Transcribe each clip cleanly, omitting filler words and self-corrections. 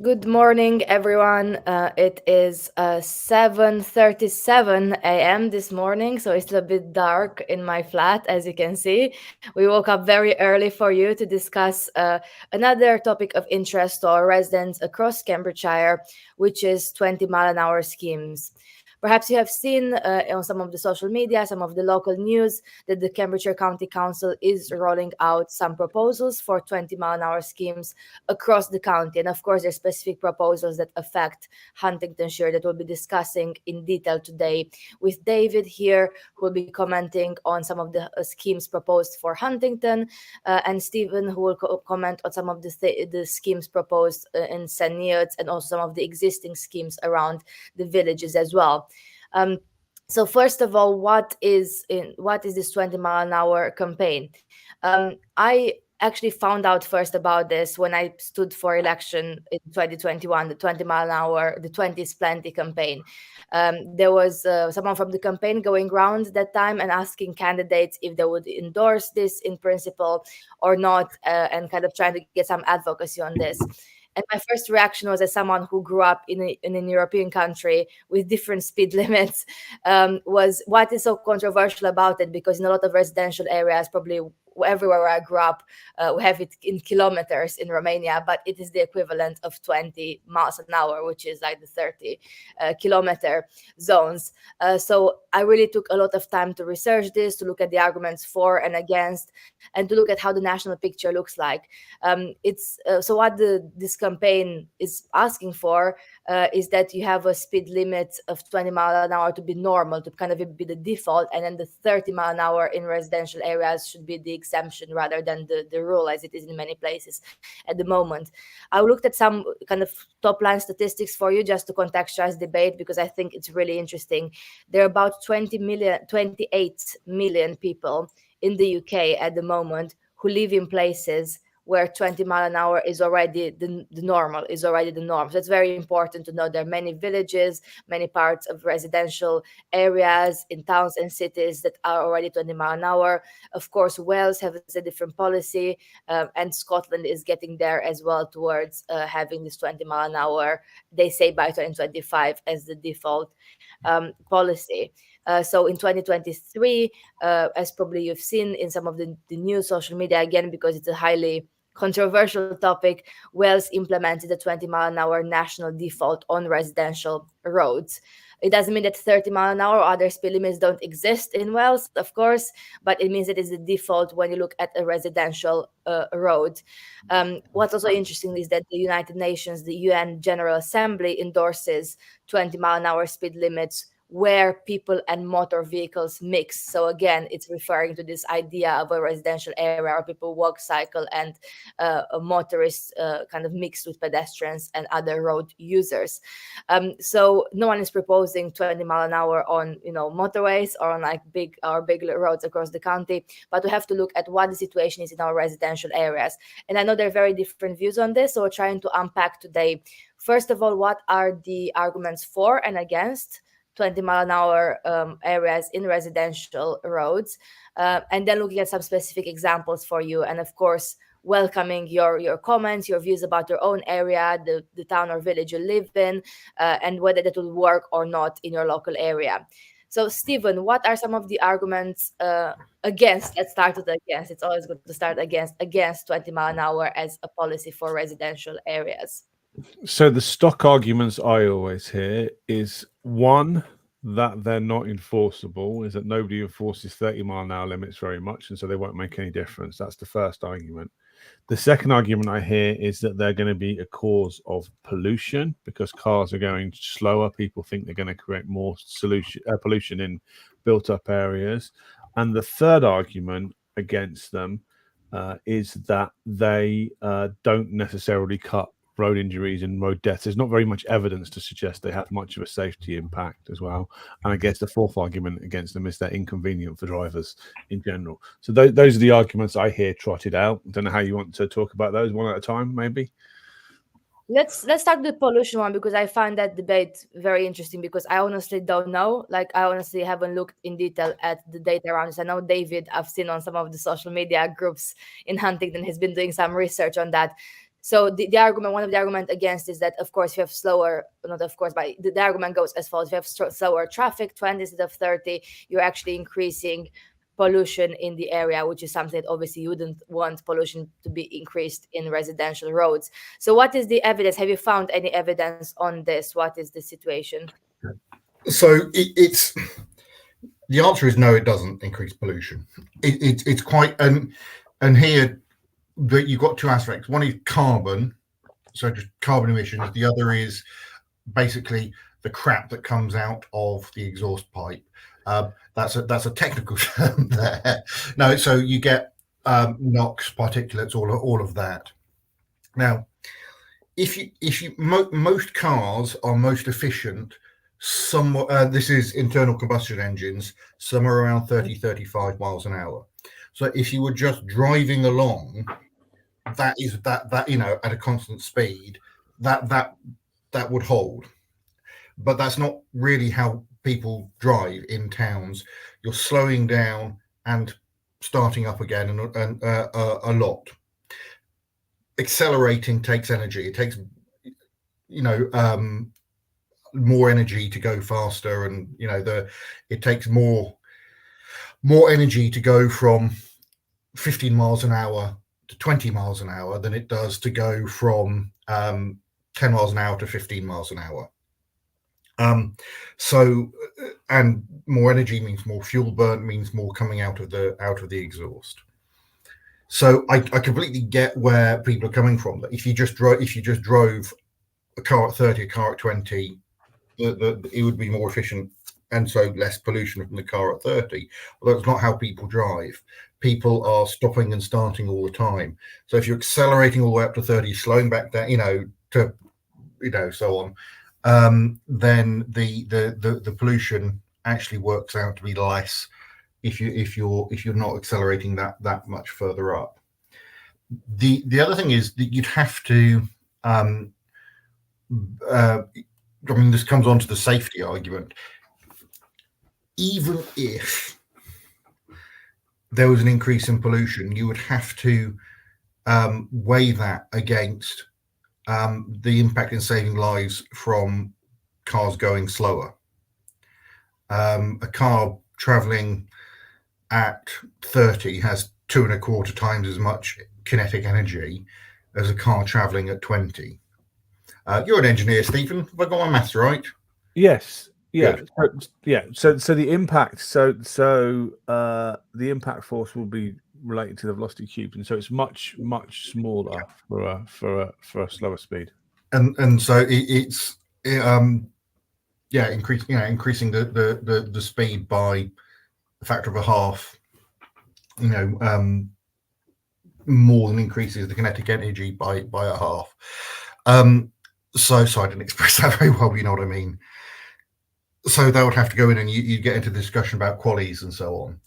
Good morning, everyone. It is 7:37 a.m. this morning, so it's a bit dark in my flat, as you can see. We woke up very early for you to discuss another topic of interest to our residents across Cambridgeshire, which is 20 mile an hour schemes. Perhaps you have seen on some of the social media, some of the local news, that the Cambridgeshire County Council is rolling out some proposals for 20 mile an hour schemes across the county. And of course, there's specific proposals that affect Huntingdonshire that we'll be discussing in detail today with David here, who will be commenting on some of the schemes proposed for Huntington, and Stephen, who will comment on some of the schemes proposed in St. Neots and also some of the existing schemes around the villages as well. Um, so first of all, what is this 20 mile an hour campaign? I actually found out first about this when I stood for election in 2021, the 20 mile an hour, the 20 is plenty campaign. There was someone from the campaign going around that time and asking candidates if they would endorse this in principle or not, and kind of trying to get some advocacy on this. And my first reaction was, as someone who grew up in an European country with different speed limits, was what is so controversial about it? Because in a lot of residential areas, probably everywhere where I grew up, we have it in kilometers in Romania, but it is the equivalent of 20 miles an hour, which is like the 30 kilometer zones. So I really took a lot of time to research this, to look at the arguments for and against, and to look at how the national picture looks like. It's so what this campaign is asking for is that you have a speed limit of 20 mile an hour to be normal, to kind of be the default, and then the 30 mile an hour in residential areas should be the exemption rather than the rule as it is in many places at the moment. I looked at some kind of top line statistics for you just to contextualize debate, because I think it's really interesting. There are about 28 million people in the UK at the moment who live in places where 20 mile an hour is already the normal, is already the norm. So it's very important to know there are many villages, many parts of residential areas in towns and cities that are already 20 mile an hour. Of course, Wales has a different policy, and Scotland is getting there as well towards having this 20 mile an hour, they say by 2025, as the default policy. So in 2023, as probably you've seen in some of the new social media, again, because it's a highly controversial topic, Wales implemented the 20 mile an hour national default on residential roads. It doesn't mean that 30 mile an hour or other speed limits don't exist in Wales, of course, but it means that it's the default when you look at a residential road. What's also interesting is that the United Nations, the UN General Assembly, endorses 20 mile an hour speed limits where people and motor vehicles mix. So again, it's referring to this idea of a residential area where people walk, cycle, and motorists kind of mixed with pedestrians and other road users. So no one is proposing 20 mile an hour on motorways or on like big roads across the county, but we have to look at what the situation is in our residential areas. And I know there are very different views on this, so we're trying to unpack today. First of all, what are the arguments for and against 20 mile an hour areas in residential roads, and then looking at some specific examples for you, and of course welcoming your comments, your views about your own area, the town or village you live in, and whether that will work or not in your local area. So Stephen, what are some of the arguments against? Let's start with against. It's always good to start against 20 mile an hour as a policy for residential areas. So the stock arguments I always hear is one, that they're not enforceable, is that nobody enforces 30 mile an hour limits very much, and so they won't make any difference. That's the first argument. The second argument I hear is that they're going to be a cause of pollution because cars are going slower. People think they're going to create more pollution in built up areas. And the third argument against them is that they don't necessarily cut road injuries and road deaths. There's not very much evidence to suggest they have much of a safety impact as well. And I guess the fourth argument against them is they're inconvenient for drivers in general. So those are the arguments I hear trotted out. I don't know how you want to talk about those one at a time, maybe. Let's start with the pollution one, because I find that debate very interesting, because I honestly don't know. Like, I honestly haven't looked in detail at the data around this. I know David, I've seen on some of the social media groups in Huntington, has been doing some research on that. So the argument, one of the argument against is that, of course, you have slower, not of course, but the argument goes as follows: if you have slower traffic, 20 instead of 30, you're actually increasing pollution in the area, which is something that obviously you wouldn't want pollution to be increased in residential roads. So what is the evidence? Have you found any evidence on this? What is the situation? So it's the answer is no, it doesn't increase pollution. It's quite and here that you've got two aspects. One is carbon, so just carbon emissions. The other is basically the crap that comes out of the exhaust pipe. That's a technical term there. No, so you get NOx, particulates, all of that. Now, most cars are most efficient. This is internal combustion engines, somewhere around 30-35 miles an hour. So if you were just driving along, that at a constant speed, that would hold. But that's not really how people drive in towns. You're slowing down and starting up again, and a lot. Accelerating takes energy. It takes more energy to go faster, and it takes more energy to go from 15 miles an hour to 20 miles an hour than it does to go from 10 miles an hour to 15 miles an hour. And more energy means more fuel burn, means more coming out of the exhaust. So I completely get where people are coming from. That if you just drove a car at 30, a car at 20, it would be more efficient, and so less pollution from the car at 30. Although it's not how people drive. People are stopping and starting all the time. So if you're accelerating all the way up to 30, slowing back down, to so on, then the pollution actually works out to be less if you're not accelerating that much further up. The other thing is that you'd have to this comes on to the safety argument. Even if there was an increase in pollution, you would have to weigh that against the impact in saving lives from cars going slower. A car traveling at 30 has 2.25 times as much kinetic energy as a car traveling at 20. You're an engineer, Stephen. Have I got my maths right? Yes. Yeah. So the impact. So the impact force will be related to the velocity cubed, and so it's much smaller for a slower speed. And so it's increasing the speed by a factor of a half. More than increases the kinetic energy by a half. So I didn't express that very well, but you know what I mean. So that would have to go in, and you get into the discussion about qualities and so on.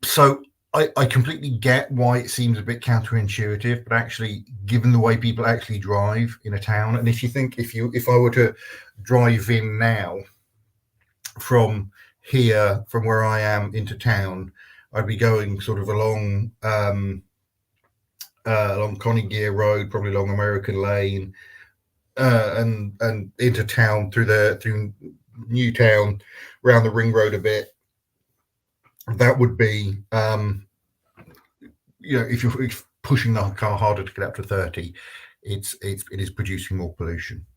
So I completely get why it seems a bit counterintuitive, but actually, given the way people actually drive in a town, and if I were to drive in now from where I am into town, I'd be going sort of along Conygear Road, probably along American Lane, and into town through Newtown, around the Ring Road a bit. That would be, if you're pushing the car harder to get up to 30, it is producing more pollution.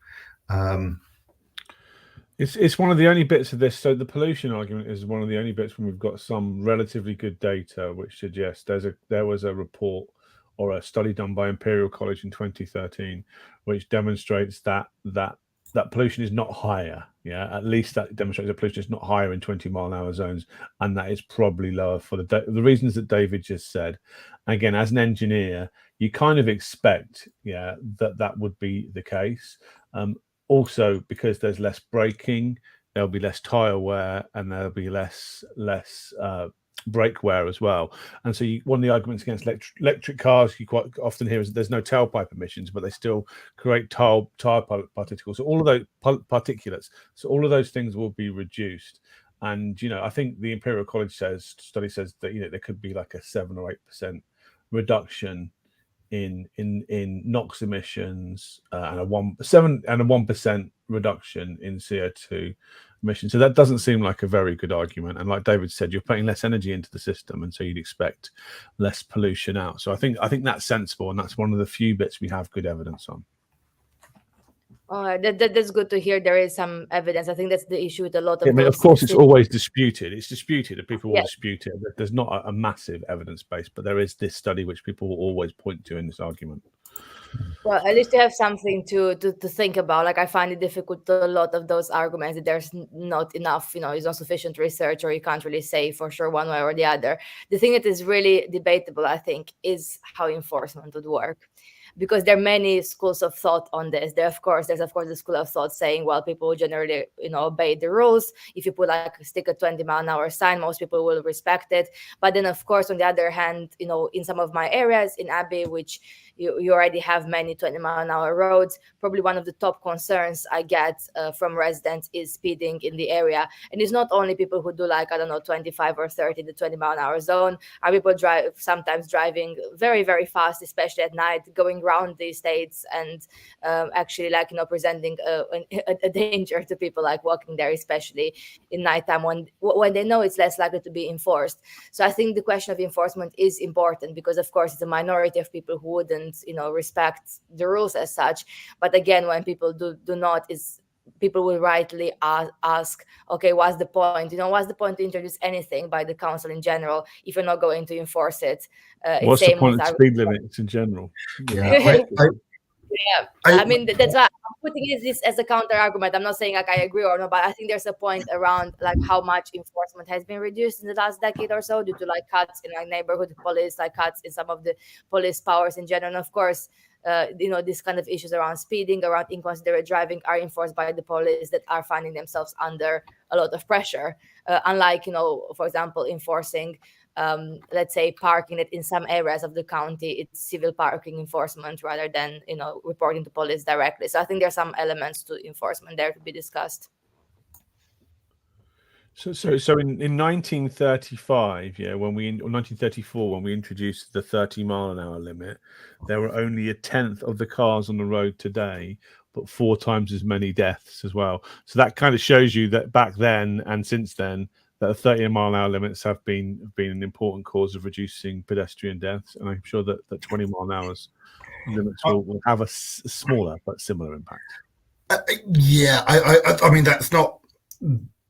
It's one of the only bits of this. So the pollution argument is one of the only bits when we've got some relatively good data, which suggests there was a report or a study done by Imperial College in 2013, which demonstrates that pollution is not higher. Yeah, at least that demonstrates that pollution is not higher in 20-mile-an-hour zones, and that is probably lower for the reasons that David just said. Again, as an engineer, you kind of expect, that would be the case. Also, because there's less braking, there'll be less tire wear, and there'll be less brake wear as well. And so one of the arguments against electric cars you quite often hear is that there's no tailpipe emissions, but they still create tire particles. So all of those particulates, so all of those things will be reduced. And I think the Imperial College study says that there could be like a 7 or 8% reduction in NOx emissions and a 1% reduction in CO2 emissions. So that doesn't seem like a very good argument. And like David said, you're putting less energy into the system, and so you'd expect less pollution out. So I think that's sensible, and that's one of the few bits we have good evidence on. That's good to hear. There is some evidence. I think that's the issue with a lot of. I mean, of course, it's always disputed. It's disputed, and people will dispute it. There's not a massive evidence base, but there is this study which people will always point to in this argument. Well, at least you have something to think about. Like, I find it difficult to a lot of those arguments that there's not enough, it's not sufficient research, or you can't really say for sure one way or the other. The thing that is really debatable, I think, is how enforcement would work. Because there are many schools of thought on this. There's of course the school of thought saying, well, people generally, obey the rules. If you put stick a 20-mile-an-hour sign, most people will respect it. But then, of course, on the other hand, in some of my areas in Abbey, which you already have many 20-mile-an-hour roads, probably one of the top concerns I get from residents is speeding in the area. And it's not only people who do 25 or 30, the 20-mile-an-hour zone. Are people sometimes driving very, very fast, especially at night, going around the estates and actually presenting a danger to people walking there, especially in nighttime when they know it's less likely to be enforced. So I think the question of enforcement is important, because of course it's a minority of people who wouldn't respect the rules as such. But again, when people do not, people will rightly ask, okay, what's the point? What's the point to introduce anything by the council in general if you're not going to enforce it? What's the point of speed limits in general? Yeah. I mean, that's why I'm putting this as a counter argument. I'm not saying I agree or not, but I think there's a point around how much enforcement has been reduced in the last decade or so due to cuts in neighborhood police, cuts in some of the police powers in general. And of course, these kind of issues around speeding, around inconsiderate driving are enforced by the police that are finding themselves under a lot of pressure. Unlike, for example, enforcing let's say parking, that in some areas of the county it's civil parking enforcement rather than reporting to police directly. So I think there's some elements to enforcement there to be discussed. So in 1935, or 1934, when we introduced the 30-mile-an-hour limit, there were only a tenth of the cars on the road today, but 4 times as many deaths as well. So that kind of shows you that back then and since then, that the 30-mile-an-hour limits have been an important cause of reducing pedestrian deaths, and I'm sure that 20-mile-an-hour limits will have a smaller but similar impact. I mean, that's not.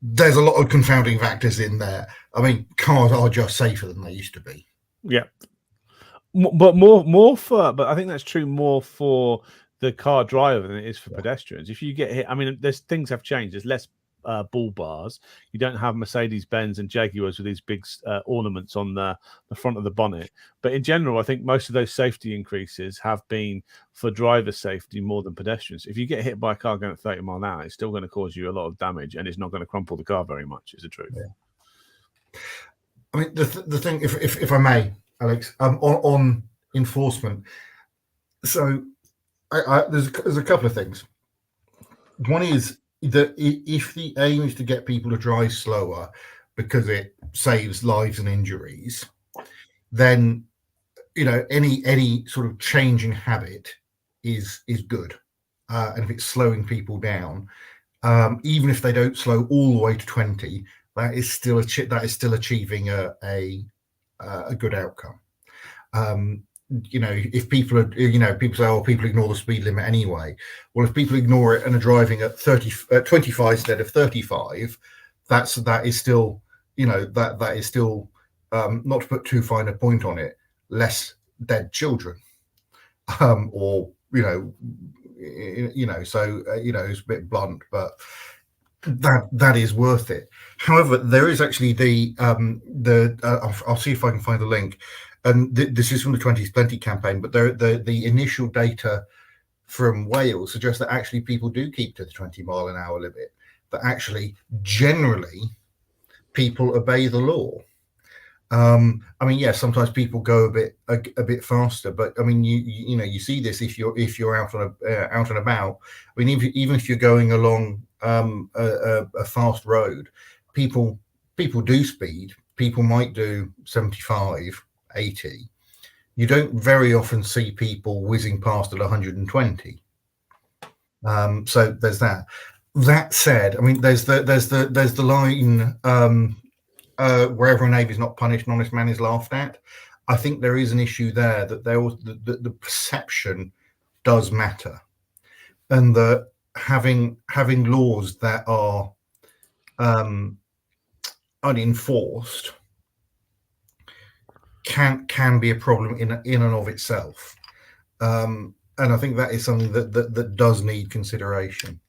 There's a lot of confounding factors in there. I mean, cars are just safer than they used to be. Yeah, but but I think that's true more for the car driver than it is for pedestrians. If you get hit, I mean, things have changed. There's less bull bars. You don't have Mercedes-Benz and Jaguars with these big ornaments on the front of the bonnet. But in general, I think most of those safety increases have been for driver safety more than pedestrians. If you get hit by a car going at 30 miles an hour, it's still going to cause you a lot of damage, and it's not going to crumple the car very much, is the truth. Yeah. I mean, the thing, if I may, Alex, on enforcement. So there's a couple of things. One is that if the aim is to get people to drive slower because it saves lives and injuries, then any sort of change in habit is good, and if it's slowing people down, even if they don't slow all the way to 20, that is still achieving a good outcome. If people are, people say, oh, people ignore the speed limit anyway. Well, if people ignore it and are driving at 25 instead of 35, that is still, that is still, not to put too fine a point on it, less dead children, or so it's a bit blunt, but that is worth it. However, there is actually I'll see if I can find the link. And this is from the 2020 campaign, but the initial data from Wales suggests that actually people do keep to the 20-mile-an-hour limit, that actually generally people obey the law. I mean, yes, sometimes people go a bit faster, but I mean, you see this if you're out and about. I mean, even if you're going along a fast road, people do speed. People might do 75, 80, you don't very often see people whizzing past at 120. So there's that. That said, I mean, there's the line wherever a knave is not punished, an honest man is laughed at. I think there is an issue there that the perception does matter, and that having laws that are unenforced can be a problem in and of itself. And I think that is something that does need consideration.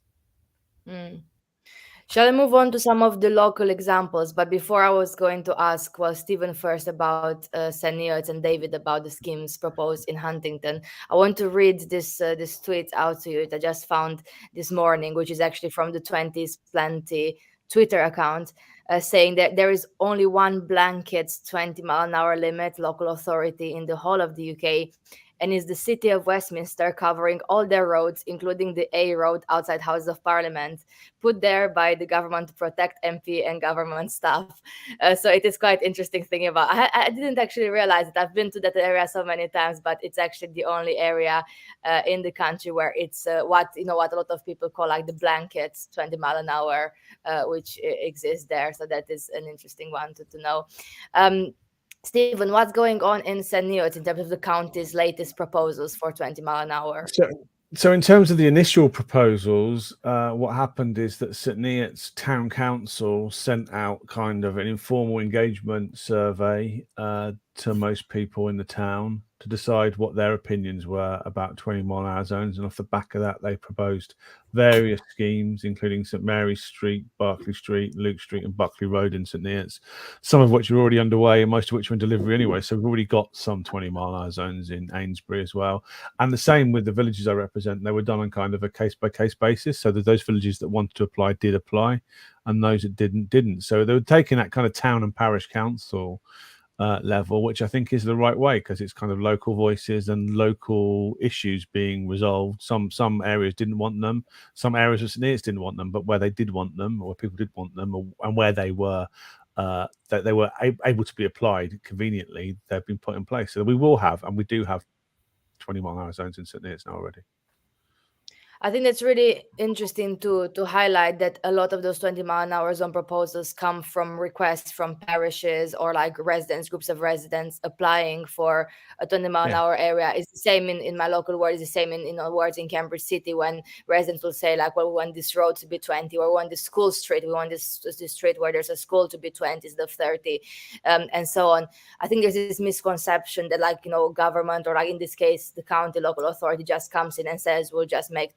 Shall I move on to some of the local examples? But before, I was going to ask, well, Stephen first about St. Neots and David about the schemes proposed in Huntington. I want to read this tweet out to you that I just found this morning, which is actually from the 20s Plenty Twitter account, saying that there is only one blanket 20-mile-an-hour limit local authority in the whole of the UK, and is the City of Westminster, covering all their roads, including the A road outside Houses of Parliament, put there by the government to protect MP and government staff. So it is quite interesting thinking about. I didn't actually realize it. I've been to that area so many times, but it's actually the only area in the country where it's what a lot of people call like the blanket 20-mile-an-hour, which exists there. So that is an interesting one to know. Stephen, what's going on in St. Neots in terms of the county's latest proposals for 20-mile-an-hour? So in terms of the initial proposals, what happened is that St. Neots Town Council sent out kind of an informal engagement survey to most people in the town to decide what their opinions were about 20-mile-an-hour zones. And off the back of that, they proposed various schemes, including St. Mary's Street, Berkeley Street, Luke Street, and Buckley Road in St. Neots, some of which are already underway and most of which are in delivery anyway. So we've already got some 20-mile-an-hour zones in Amesbury as well. And the same with the villages I represent. They were done on kind of a case-by-case basis. So that those villages that wanted to apply did apply, and those that didn't. So they were taking that kind of town and parish council level, which I think is the right way, because it's kind of local voices and local issues being resolved. Some areas didn't want them, some areas of St. Neots didn't want them, but where they did want them, or people did want them, and where they were that they were able to be applied conveniently, they've been put in place. So we will have, and we do have, 20-mile-an-hour zones in St. Neots now already. I think that's really interesting to highlight that a lot of those 20-mile-an-hour zone proposals come from requests from parishes or like residents, groups of residents applying for a 20-mile-an-hour area. It's the same in my local ward. It's the same in wards in Cambridge City, when residents will say like, well, we want this road to be 20, or we want this school street, we want this street where there's a school to be 20 instead of 30, and so on. I think there's this misconception that government, or like in this case the county local authority, just comes in and says we'll just make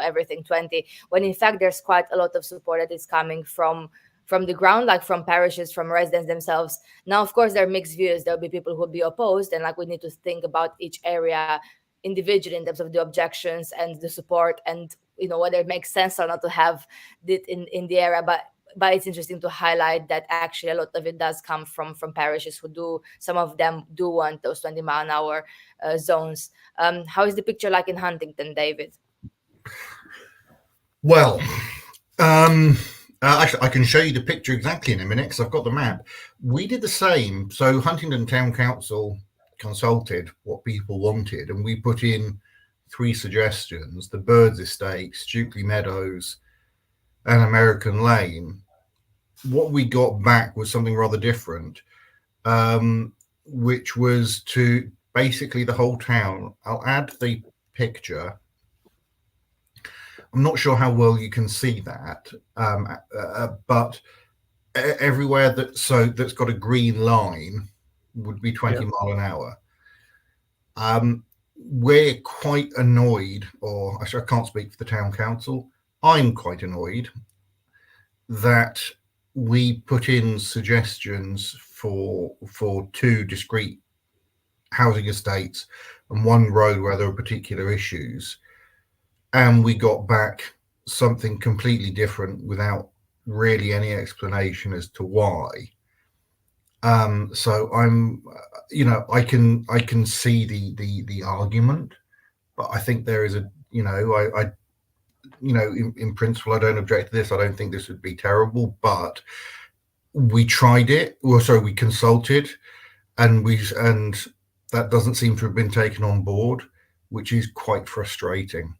everything 20, when in fact there's quite a lot of support that is coming from the ground, like from parishes, from residents themselves. Now, of course, there are mixed views. There'll be people who will be opposed, and like we need to think about each area individually in terms of the objections and the support, and whether it makes sense or not to have it in the area. But it's interesting to highlight that actually a lot of it does come from parishes who do, some of them do want those 20-mile-an-hour zones. How is the picture like in Huntington, David? Well, actually, I can show you the picture exactly in a minute because I've got the map. We did the same. So Huntingdon Town Council consulted what people wanted, and we put in 3 suggestions: the Birds Estate, Stukely Meadows, and American Lane. What we got back was something rather different, which was to basically the whole town. I'll add the picture. I'm not sure how well you can see that, but everywhere that's got a green line would be 20 mile an hour. We're quite annoyed, or actually I can't speak for the town council. I'm quite annoyed that we put in suggestions for 2 discrete housing estates and 1 road where there were particular issues, and we got back something completely different without really any explanation as to why. So I'm, I can see the argument, but I think there is a, in principle, I don't object to this. I don't think this would be terrible, but we tried it. Well, sorry, we consulted, and that doesn't seem to have been taken on board, which is quite frustrating.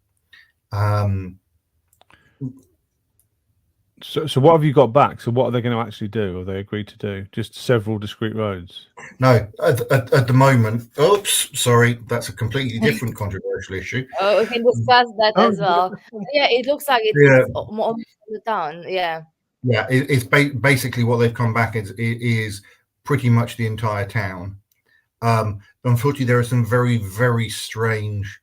So what have you got back? So what are they going to actually do, or they agreed to do? Just several discrete roads? No, at the moment, oops, sorry, that's a completely different controversial issue. Oh, we can discuss that as well. Yeah, it looks like it's almost the town. Yeah. Yeah, it's basically what they've come back is pretty much the entire town. Unfortunately, there are some very, very strange,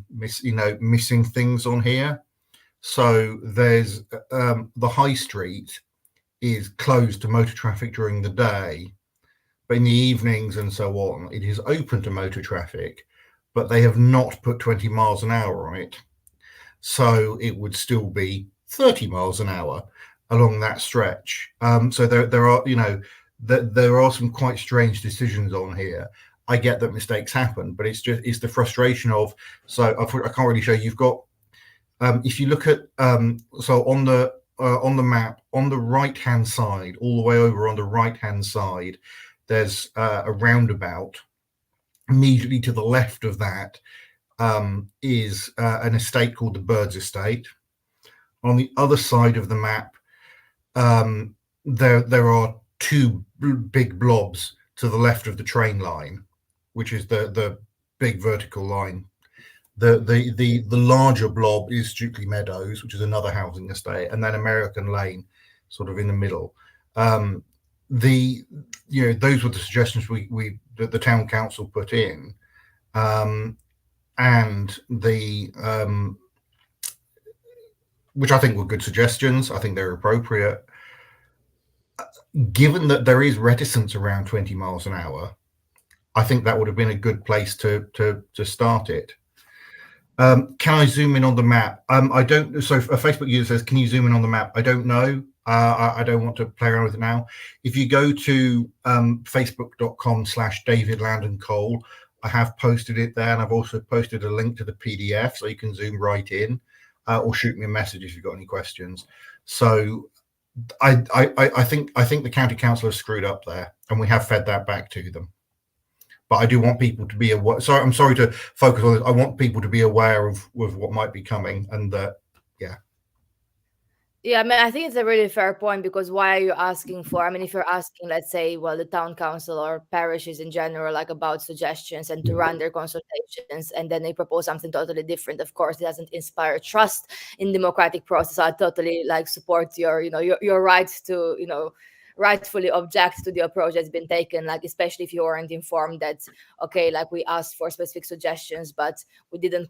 missing things on here. So there's the high street is closed to motor traffic during the day, but in the evenings and so on, it is open to motor traffic, but they have not put 20 miles an hour on it. So it would still be 30 miles an hour along that stretch. So there are, there are some quite strange decisions on here. I get that mistakes happen, but it's the frustration of, so I can't really show you. You've got, if you look at, so on the map, on the right-hand side, all the way over on the right-hand side, there's a roundabout. Immediately to the left of that is an estate called the Birds Estate. On the other side of the map, there are two big blobs to the left of the train line, which is the big vertical line. The larger blob is Stukely Meadows, which is another housing estate, and then American Lane, sort of in the middle. Those were the suggestions the town council put in, and which I think were good suggestions. I think they're appropriate. Given that there is reticence around 20 miles an hour, I think that would have been a good place to start it. Can I zoom in on the map? I don't. So a Facebook user says, "Can you zoom in on the map?" I don't know. I don't want to play around with it now. If you go to facebook.com/David Landon Cole, I have posted it there, and I've also posted a link to the PDF, so you can zoom right in, or shoot me a message if you've got any questions. So I think the county council has screwed up there, and we have fed that back to them. But I do want people to be aware. Sorry, I'm sorry to focus on this. I want people to be aware of what might be coming, and Yeah, I mean, I think it's a really fair point, because why are you asking for? I mean, if you're asking, let's say, well, the town council or parishes in general, like about suggestions and to run their consultations, and then they propose something totally different, of course, it doesn't inspire trust in democratic process. I totally support your right to, rightfully object to the approach that's been taken, especially if you weren't informed that, okay, we asked for specific suggestions, but we didn't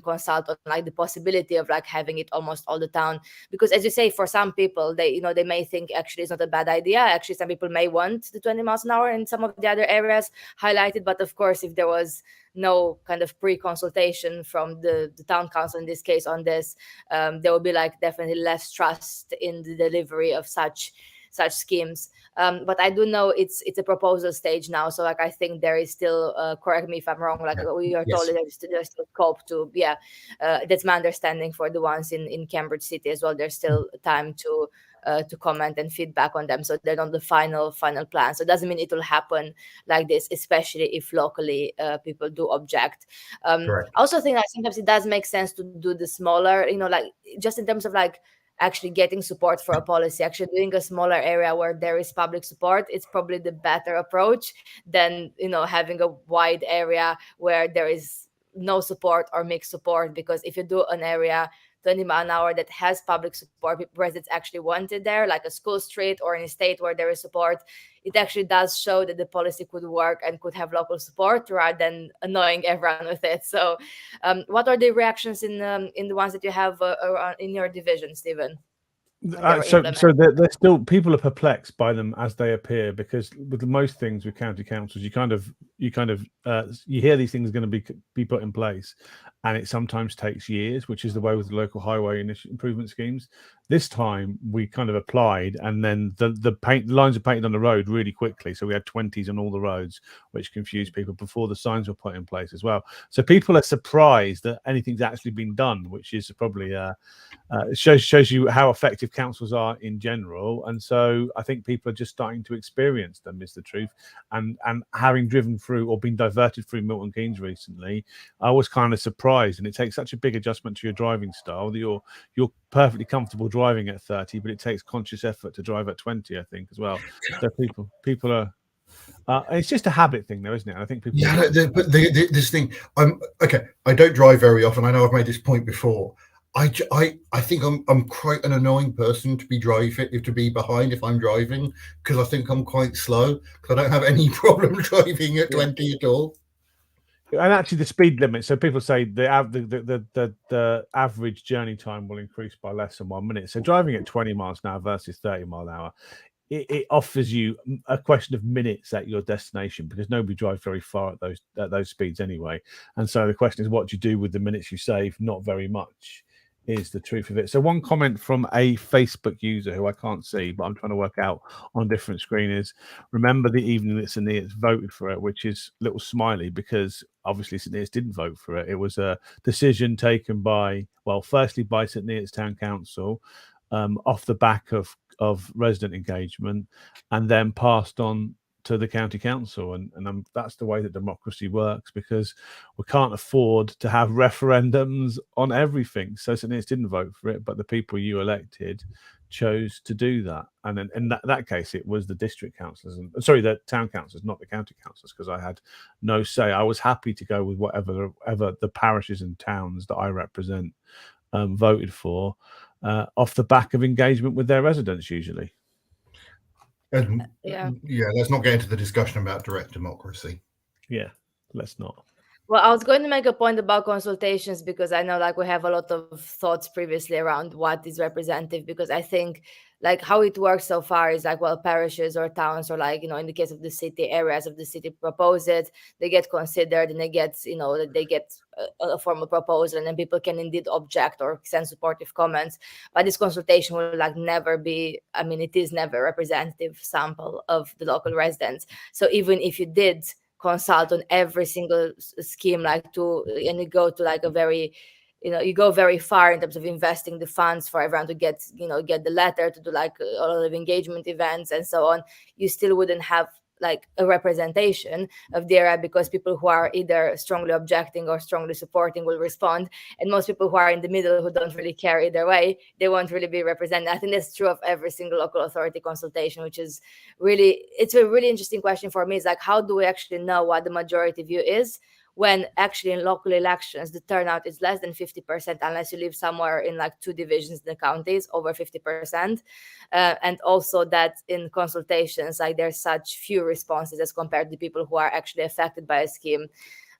consult on the possibility of having it almost all the town. Because as you say, for some people, they may think actually it's not a bad idea. Actually, some people may want the 20 miles an hour in some of the other areas highlighted, but of course, if there was no kind of pre-consultation from the town council in this case on this, there will be definitely less trust in the delivery of such schemes. But I do know it's a proposal stage now, so I think there is still, correct me if I'm wrong, we are told there's still scope to, that's my understanding for the ones in Cambridge City as well. There's still time to comment and feedback on them, so they're not the final plan. So it doesn't mean it will happen like this, especially if locally people do object. I also think that sometimes it does make sense to do the smaller, just in terms of actually getting support for a policy, actually doing a smaller area where there is public support, it's probably the better approach than having a wide area where there is no support or mixed support. Because if you do an area 20 mile an hour that has public support, residents actually wanted there, like a school street or an estate where there is support, it actually does show that the policy could work and could have local support rather than annoying everyone with it. So what are the reactions in the ones that you have in your division, Stephen? So they're still, people are perplexed by them as they appear, because with most things with county councils, you hear these things are going to be put in place, and it sometimes takes years, which is the way with the local highway improvement schemes. This time we kind of applied, and then the lines are painted on the road really quickly, so we had 20s on all the roads, which confused people before the signs were put in place as well. So people are surprised that anything's actually been done, which is probably shows you how effective councils are in general. And so I think people are just starting to experience them, is the truth. And having driven through or been diverted through Milton Keynes recently, I was kind of surprised. And it takes such a big adjustment to your driving style that you're perfectly comfortable driving at 30, but it takes conscious effort to drive at 20, I think, as well. So people are. It's just a habit thing, though, isn't it? I think people. Yeah, but this thing, I don't drive very often. I know I've made this point before. I think I'm quite an annoying person to be behind if I'm driving, because I think I'm quite slow, because I don't have any problem driving at 20 at all. And actually, the speed limit. So people say the average journey time will increase by less than 1 minute. So driving at 20 miles an hour versus 30 mile an hour, it offers you a question of minutes at your destination, because nobody drives very far at those speeds anyway. And so the question is, what do you do with the minutes you save? Not very much, is the truth of it. So one comment from a Facebook user who I can't see, but I'm trying to work out on a different screen, is remember the evening that St Neots voted for it, which is little smiley, because obviously St Neots didn't vote for it. It was a decision taken by firstly by St Neots Town Council, off the back of resident engagement, and then passed on to the county council, and that's the way that democracy works, because we can't afford to have referendums on everything. So St Neots didn't vote for it, but the people you elected chose to do that. And then in that case, it was the district councillors, the town councillors, not the county councillors, because I had no say. I was happy to go with whatever the parishes and towns that I represent voted for, off the back of engagement with their residents, usually. Yeah, let's not get into the discussion about direct democracy. Yeah, let's not. Well, I was going to make a point about consultations, because I know we have a lot of thoughts previously around what is representative, because I think how it works so far is parishes or towns, or in the case of the city, areas of the city propose it, they get considered, and they get a formal proposal, and then people can indeed object or send supportive comments. But this consultation will never be, it is never a representative sample of the local residents. So even if you did consult on every single scheme, and you go to a very, you go very far in terms of investing the funds for everyone to get the letter, to do a lot of engagement events and so on, you still wouldn't have a representation of the area, because people who are either strongly objecting or strongly supporting will respond, and most people who are in the middle, who don't really care either way, they won't really be represented. I think that's true of every single local authority consultation, which is it's a really interesting question for me. Is how do we actually know what the majority view is, when actually in local elections the turnout is less than 50%, unless you live somewhere in 2 divisions in the counties, over 50%, and also that in consultations there's such few responses as compared to people who are actually affected by a scheme.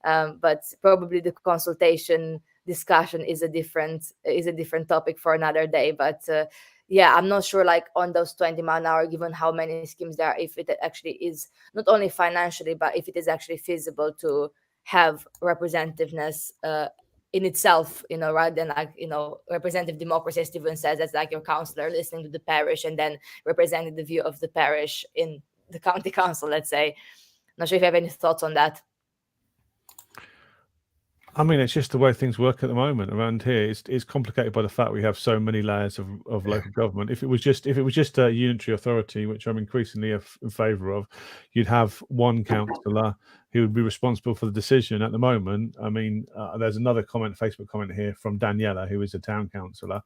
But probably the consultation discussion is a different topic for another day. But I'm not sure on those 20 mile an hour, given how many schemes there are, if it actually is not only financially, but if it is actually feasible to have representativeness in itself, rather than representative democracy, as Stephen says, that's your councillor listening to the parish and then representing the view of the parish in the county council, let's say. Not sure if you have any thoughts on that. It's just the way things work at the moment around here. It's complicated by the fact we have so many layers of local government. If it was just a unitary authority, which I'm increasingly in favour of, you'd have one councillor who would be responsible for the decision. At the moment, there's another Facebook comment here from Daniela, who is a town councillor,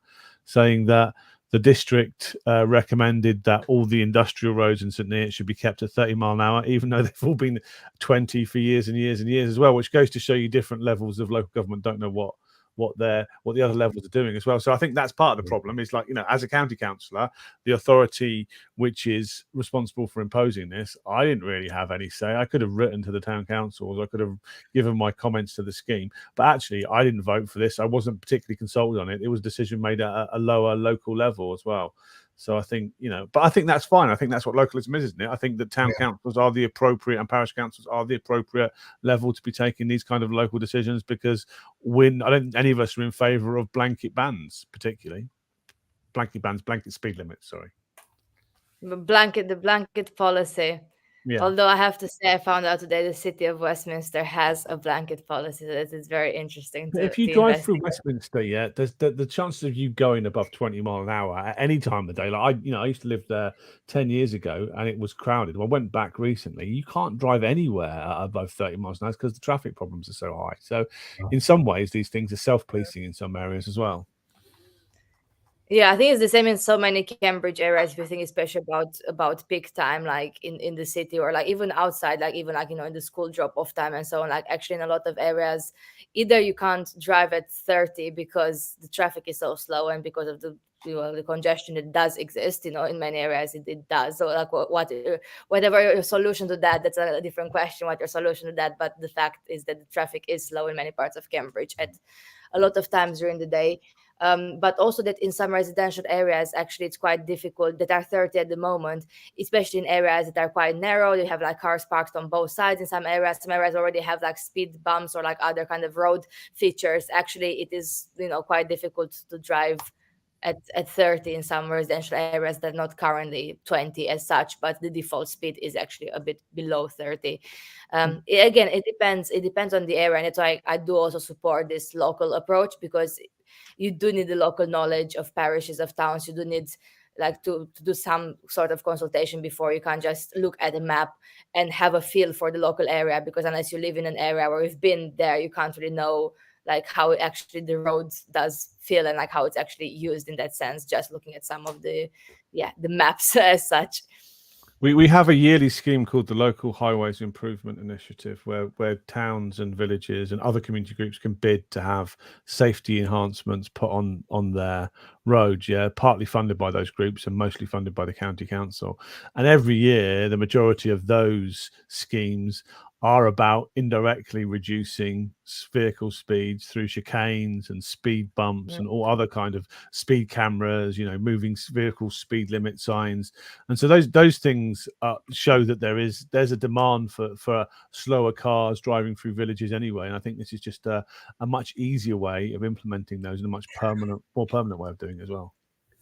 saying that the district recommended that all the industrial roads in St Neots should be kept at 30 mile an hour, even though they've all been 20 for years and years and years as well, which goes to show you different levels of local government don't know what the other levels are doing as well. So I think that's part of the problem. Is as a county councillor, the authority which is responsible for imposing this, I didn't really have any say. I could have written to the town councils, I could have given my comments to the scheme, but actually I didn't vote for this. I wasn't particularly consulted on it. It was a decision made at a lower local level as well. So I think, but I think that's fine. I think that's what localism is, isn't it? I think that town councils are the appropriate and parish councils are the appropriate level to be taking these kind of local decisions, because I don't think any of us are in favour of blanket bans, particularly. Blanket speed limits, sorry. The blanket policy. Yeah. Although I have to say, I found out today the city of Westminster has a blanket policy. So that is very interesting But if to you drive through investigate. Westminster, yeah, there's the chances of you going above 20 mile an hour at any time of day. Like I used to live there 10 years ago, and it was crowded. Well, I went back recently. You can't drive anywhere above 30 miles an hour because the traffic problems are so high. So, in some ways, these things are self-policing in some areas as well. Yeah, I think it's the same in so many Cambridge areas. If you think especially about peak time, like in the city or like even outside, like even like in the school drop off time and so on. Like actually in a lot of areas, either you can't drive at 30 because the traffic is so slow and because of the congestion that does exist. In many areas it does. So like whatever your solution to that, that's a different question. What your solution to that? But the fact is that the traffic is slow in many parts of Cambridge at a lot of times during the day. But also that in some residential areas, actually, it's quite difficult that are 30 at the moment, especially in areas that are quite narrow. You have like cars parked on both sides in some areas. Some areas already have like speed bumps or like other kind of road features. Actually, it is, quite difficult to drive at 30 in some residential areas that are not currently 20 as such, but the default speed is actually a bit below 30. Again, it depends on the area, and it's why I do also support this local approach, because you do need the local knowledge of parishes, of towns. You do need like to do some sort of consultation before you can just look at a map and have a feel for the local area, because unless you live in an area where you've been there, you can't really know like how actually the road does feel and like how it's actually used in that sense, just looking at some of the maps as such. We have a yearly scheme called the Local Highways Improvement Initiative, where towns and villages and other community groups can bid to have safety enhancements put on their roads. Yeah, partly funded by those groups and mostly funded by the county council. And every year, the majority of those schemes are about indirectly reducing vehicle speeds through chicanes and speed bumps and all other kind of speed cameras, moving vehicle speed limit signs. And so those things show that there's a demand for slower cars driving through villages anyway. And I think this is just a much easier way of implementing those and a much more permanent way of doing it as well.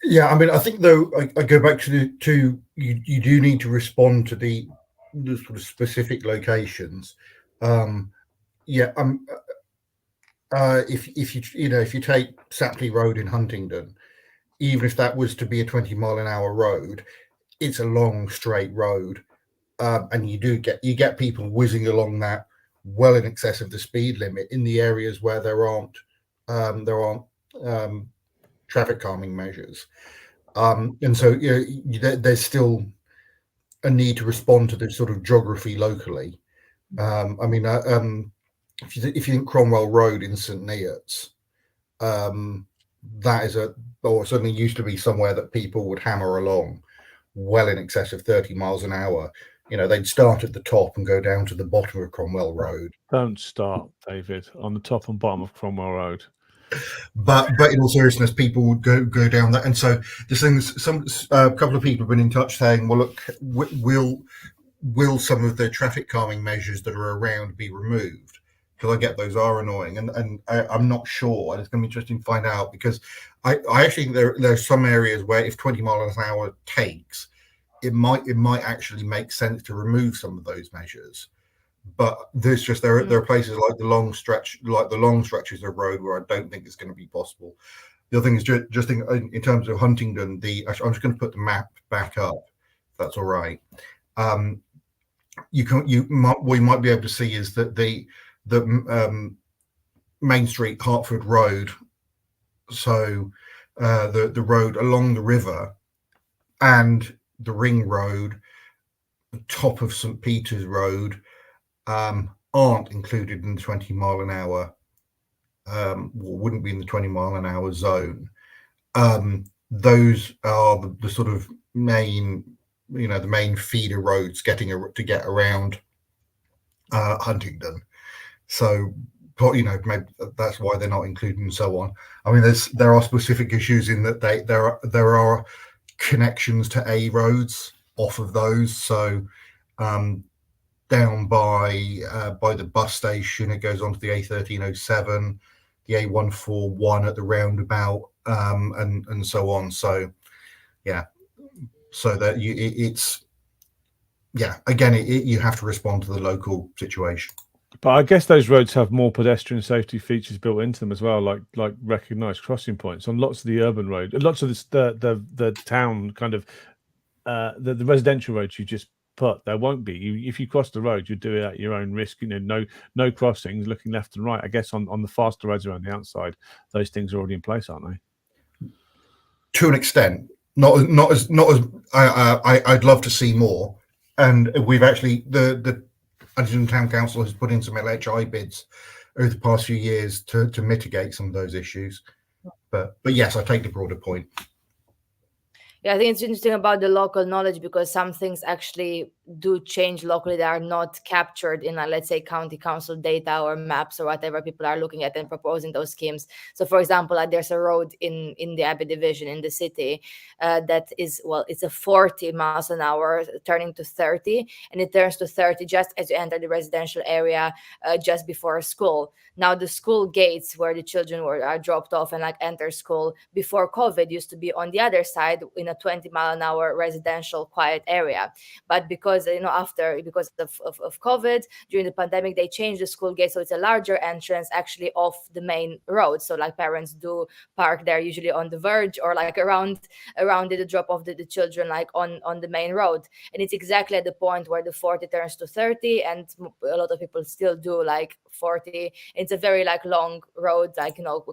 Yeah, I mean, I think though I go back to you do need to respond to the sort of specific locations. If you take Sapley Road in Huntingdon, even if that was to be a 20 mile an hour road, it's a long straight road, and you get people whizzing along that well in excess of the speed limit in the areas where there aren't traffic calming measures, and so there's still a need to respond to the sort of geography locally. If you think Cromwell Road in St Neots, that is or certainly used to be somewhere that people would hammer along well in excess of 30 miles an hour. They'd start at the top and go down to the bottom of Cromwell Road. Don't start, David, on the top and bottom of Cromwell Road. But in all seriousness, people would go down that, and so this thing's a couple of people have been in touch saying, well, look, will some of the traffic calming measures that are around be removed? Because I get those are annoying, and I'm not sure, and it's going to be interesting to find out, because I actually think there's some areas where if 20 miles an hour takes, it might actually make sense to remove some of those measures. But there are places like the long stretches of road where I don't think it's going to be possible. The other thing is just in terms of Huntingdon, I'm just going to put the map back up, if that's all right. What you might be able to see is that the Main Street Hertford Road, so the road along the river and the Ring Road, the top of St Peter's Road, aren't included in the 20 mile an hour, wouldn't be in the 20 mile an hour zone. Those are the sort of main, the main feeder roads to get around Huntingdon. So, maybe that's why they're not included and so on. I mean, there are specific issues in that there are connections to A roads off of those. So, down by the bus station, it goes on to the A1307, the A141 at the roundabout, and so on. So yeah, so that yeah, again, you have to respond to the local situation. But I guess those roads have more pedestrian safety features built into them as well, like recognised crossing points on lots of the urban roads, lots of the town kind of the residential roads you just put. There won't be. If you cross the road, you do it at your own risk. No crossings, looking left and right. I guess on the faster roads around the outside, those things are already in place, aren't they? To an extent, not as I'd love to see more. And we've actually the Huntingdon Town Council has put in some LHI bids over the past few years to mitigate some of those issues. But yes, I take the broader point. Yeah, I think it's interesting about the local knowledge because some things actually do change locally that are not captured in, let's say, county council data or maps or whatever people are looking at and proposing those schemes. So, for example, there's a road in the Abbey division in the city that is, well, it's a 40 miles an hour turning to 30, and it turns to 30 just as you enter the residential area just before school. Now, the school gates where the children are dropped off and enter school before COVID used to be on the other side in a 20-mile-an-hour residential quiet area. But because of COVID, during the pandemic, they changed the school gate, so it's a larger entrance actually off the main road. So parents do park there usually on the verge or around the drop of the children on the main road. And it's exactly at the point where the 40 turns to 30, and a lot of people still do 40. It's a very long road,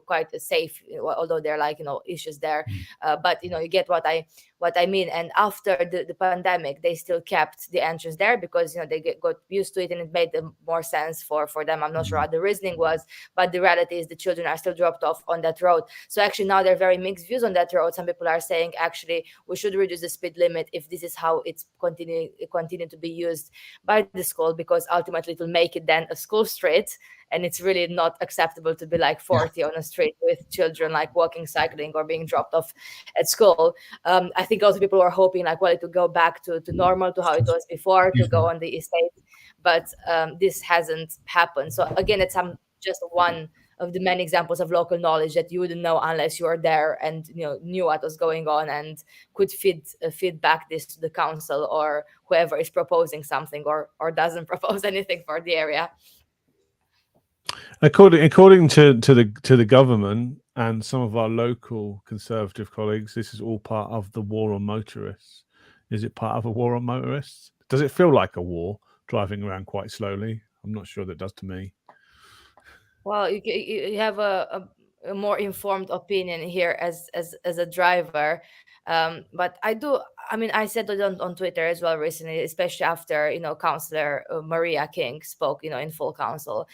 quite safe, although there are issues there. But you get what I mean. And after the pandemic, they still kept the entrance there because they got used to it and it made more sense for them. I'm not sure what the reasoning was, but the reality is the children are still dropped off on that road. So actually now there are very mixed views on that road. Some people are saying actually we should reduce the speed limit if this is how it's continue to be used by the school, because ultimately it will make it then a school street. And it's really not acceptable to be 40 on a street with children walking, cycling, or being dropped off at school. I think also people were hoping it to go back to normal, to how it was before, to go on the estate. But this hasn't happened. So again, it's just one of the many examples of local knowledge that you wouldn't know unless you were there and knew what was going on and could feed back this to the council or whoever is proposing something or doesn't propose anything for the area. According to the government and some of our local Conservative colleagues, this is all part of the war on motorists. Is it part of a war on motorists? Does it feel like a war, driving around quite slowly? I'm not sure that does to me. Well, you have a more informed opinion here as a driver. But I said it on Twitter as well recently, especially after Councillor Maria King spoke in full council,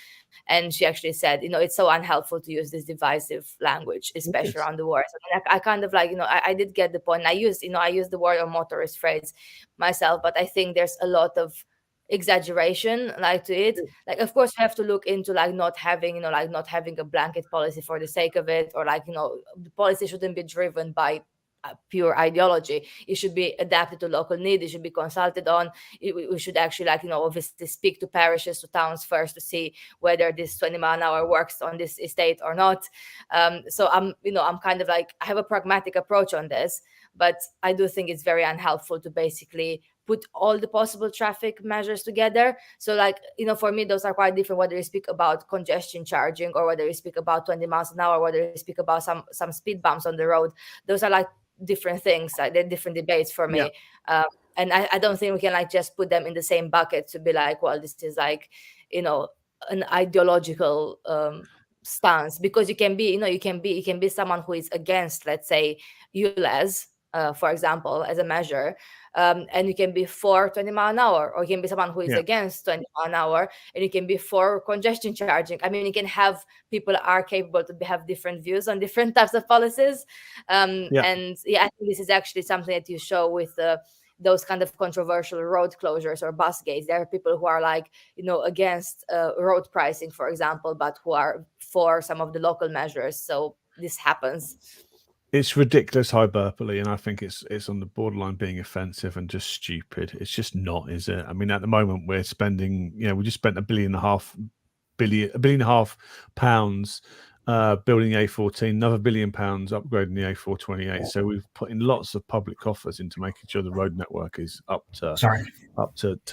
and she actually said it's so unhelpful to use this divisive language, especially around the wars. I kind of I did get the point. I used the word or motorist phrase myself, but I think there's a lot of exaggeration to it. Of course we have to look into not having not having a blanket policy for the sake of it, or the policy shouldn't be driven by pure ideology. It should be adapted to local need. It should be consulted on. We should actually obviously speak to parishes, to towns first, to see whether this 20-mile-an-hour works on this estate or not. So I'm kind of I have a pragmatic approach on this, but I do think it's very unhelpful to basically put all the possible traffic measures together. So for me, those are quite different, whether you speak about congestion charging or whether you speak about 20 miles an hour, whether you speak about some speed bumps on the road. Those are different things. They're different debates for me. Yeah. And I don't think we can just put them in the same bucket to be well, this is an ideological stance, because you can be someone who is against, let's say, ULEZ, for example, as a measure, and you can be for 20 mile an hour, or you can be someone who is against 20 mile an hour, and you can be for congestion charging. You can have people are capable to have different views on different types of policies. And I think this is actually something that you show with those kind of controversial road closures or bus gates. There are people who are against road pricing, for example, but who are for some of the local measures. So this happens. It's ridiculous hyperbole, and I think it's on the borderline being offensive and just stupid. It's just not, is it? At the moment we're spending, we just spent £1.5 billion building the A14, another £1 billion upgrading the A428. So we've put in lots of public coffers into making sure the road network is up to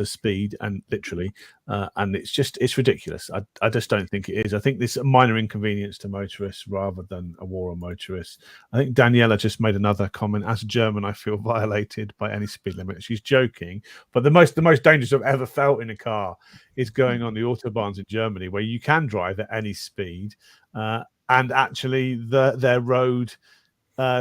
speed, and literally, and it's ridiculous. I just don't think it is. I think this is a minor inconvenience to motorists rather than a war on motorists. I think Daniela just made another comment. As a German, I feel violated by any speed limit. She's joking, but the most dangerous I've ever felt in a car is going on the autobahns in Germany, where you can drive at any speed, and actually their road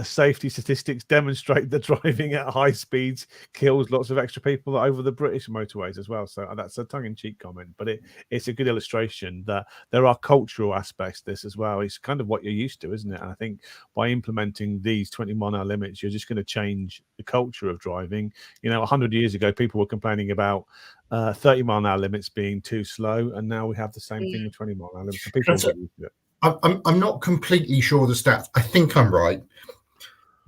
safety statistics demonstrate that driving at high speeds kills lots of extra people over the British motorways as well. So that's a tongue-in-cheek comment, but it's a good illustration that there are cultural aspects to this as well. It's kind of what you're used to, isn't it? And I think by implementing these 20-mile-an-hour limits, you're just going to change the culture of driving. 100 years ago, people were complaining about 30-mile-an-hour limits being too slow, and now we have the same thing with 20-mile-an-hour limits. So people are used to it. I'm not completely sure of the stats. I think I'm right,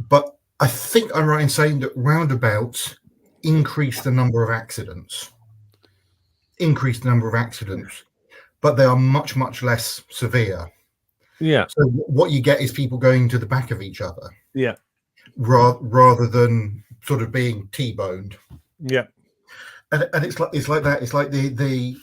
but I think I'm right in saying that roundabouts increase the number of accidents, but they are much, much less severe. Yeah. So what you get is people going to the back of each other. Yeah. Rather than sort of being T-boned. Yeah. And it's like that. It's like the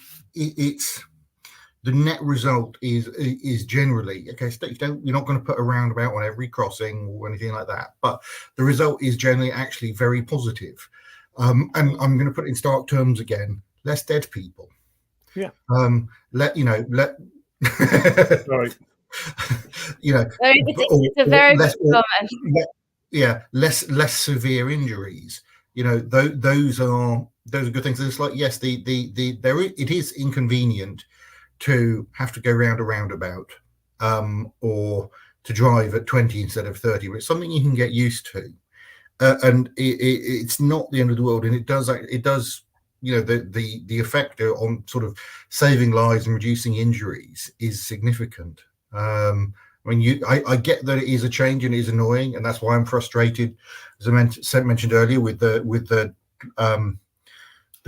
net result is generally okay. You're not going to put a roundabout on every crossing or anything like that, but the result is generally actually very positive. And I'm going to put it in stark terms again: less dead people. Yeah. Sorry. It's a very good comment. Less severe injuries. Those are good things. It's like, yes, it is inconvenient to have to go round a roundabout, or to drive at 20 instead of 30, but it's something you can get used to, and it's not the end of the world, and it does the effect on sort of saving lives and reducing injuries is significant. I get that it is a change and it is annoying, and that's why I'm frustrated, as I mentioned earlier, with the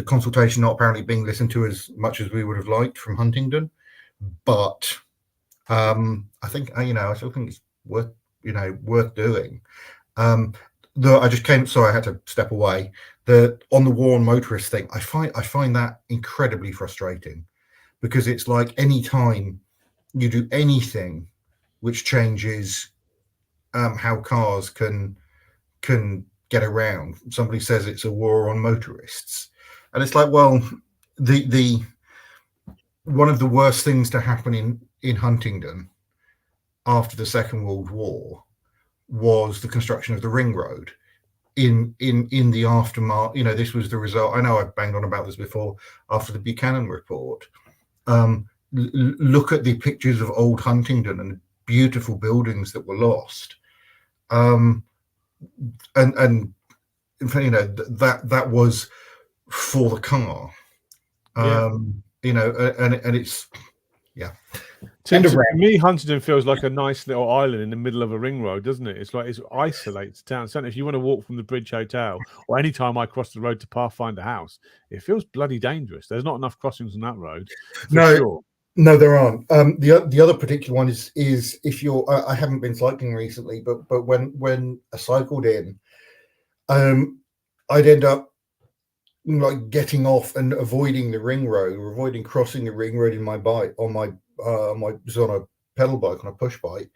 consultation not apparently being listened to as much as we would have liked from Huntingdon. But I think I still think it's worth doing. Though I had to step away. On the war on motorists thing, I find that incredibly frustrating, because it's like any time you do anything which changes how cars can get around, somebody says it's a war on motorists. And it's like, well, the one of the worst things to happen in Huntingdon after the Second World War was the construction of the ring road. In the aftermath, this was the result. I know I've banged on about this before. After the Buchanan report, look at the pictures of old Huntingdon and beautiful buildings that were lost, and that was for the car. And it's to me, Huntingdon feels like a nice little island in the middle of a ring road, doesn't it? It's like it isolates town centre. If you want to walk from the Bridge Hotel, or any time I cross the road to Pathfinder House, it feels bloody dangerous. There's not enough crossings on that road. No, there aren't. The other particular one is if you're. I haven't been cycling recently, but when I cycled in, I'd end up like getting off and avoiding the ring road, or avoiding crossing the ring road in my bike on a pedal bike, on a push bike,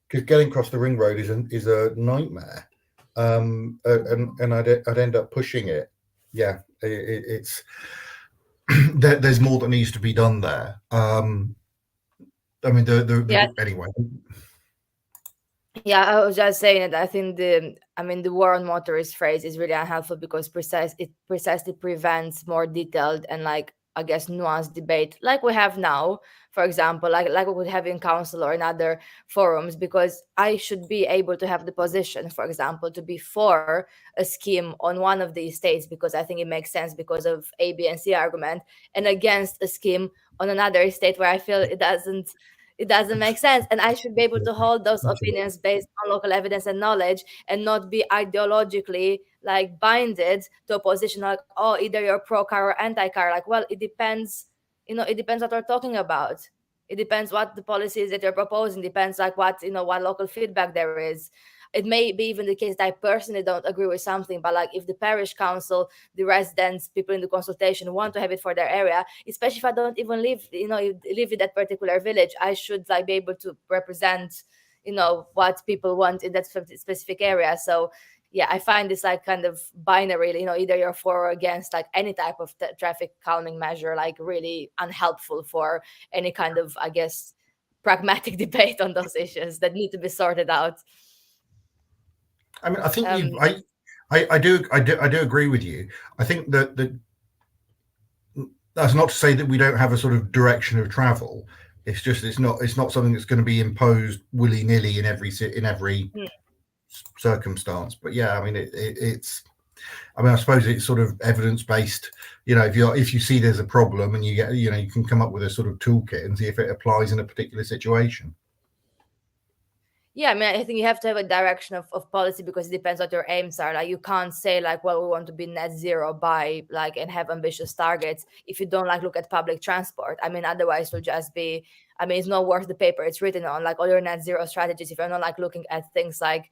because getting across the ring road is a nightmare. And I'd end up pushing it. Yeah, it's there's more that needs to be done there. Anyway. Yeah, I was just saying that I think the war on motorists phrase is really unhelpful, because it precisely prevents more detailed and, like, I guess, nuanced debate like we have now, for example, like we would have in council or in other forums, because I should be able to have the position, for example, to be for a scheme on one of the estates because I think it makes sense because of A, B, and C argument, and against a scheme on another estate where I feel it doesn't make sense. And I should be able to hold those opinions based on local evidence and knowledge, and not be ideologically like binded to a position like, oh, either you're pro car or anti car. Like, well, it depends what we're talking about. It depends what the policy is that you're proposing. Depends like what what local feedback there is. It may be even the case that I personally don't agree with something, but like if the parish council, the residents, people in the consultation want to have it for their area, especially if I don't even live, live in that particular village, I should like be able to represent, what people want in that specific area. So yeah, I find this like kind of binary, either you're for or against like any type of traffic calming measure, like really unhelpful for any kind of, I guess, pragmatic debate on those issues that need to be sorted out. I mean, I think I do agree with you. I think that that's not to say that we don't have a sort of direction of travel. It's just it's not something that's going to be imposed willy nilly in every circumstance. But yeah, I mean it's. I mean, I suppose it's sort of evidence based. If you see there's a problem and you can come up with a sort of toolkit and see if it applies in a particular situation. Yeah, I mean, I think you have to have a direction of policy because it depends what your aims are. Like, you can't say like, well, we want to be net zero by like and have ambitious targets if you don't like look at public transport. I mean, otherwise it'll just be. I mean, it's not worth the paper it's written on. Like all your net zero strategies, if you're not like looking at things like,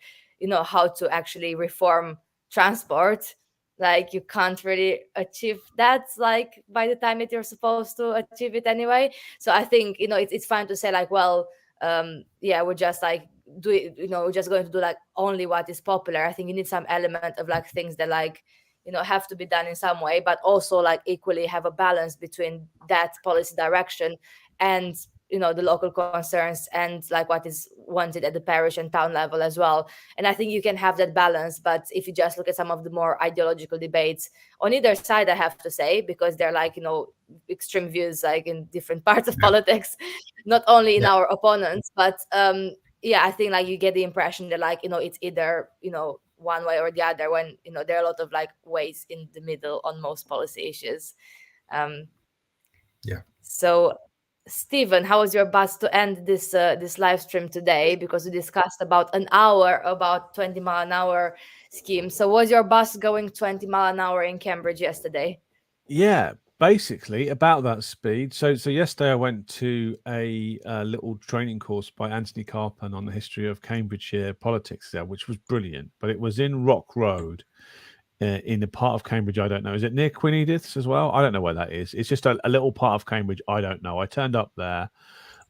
how to actually reform transport, like you can't really achieve that like by the time that you're supposed to achieve it anyway. So I think it's fine to say like, well, yeah, we're just like do it, we're just going to do like only what is popular. I think you need some element of like things that like have to be done in some way, but also like equally have a balance between that policy direction and the local concerns and like what is wanted at the parish and town level as well. And I think you can have that balance, but if you just look at some of the more ideological debates on either side, I have to say, because they're like extreme views like in different parts of politics, not only in our opponents, but yeah, I think like you get the impression that like it's either one way or the other when there are a lot of like ways in the middle on most policy issues. Yeah. So Stephen, how was your bus to end this live stream today? Because we discussed about an hour about 20-mile-an-hour scheme. So was your bus going 20 mile an hour in Cambridge yesterday? Yeah, basically about that speed. So yesterday I went to a little training course by Anthony Carpen on the history of Cambridgeshire politics there, which was brilliant. But it was in Rock Road. In a part of Cambridge, I don't know. Is it near Queen Edith's as well? I don't know where that is. It's just a little part of Cambridge. I don't know. I turned up there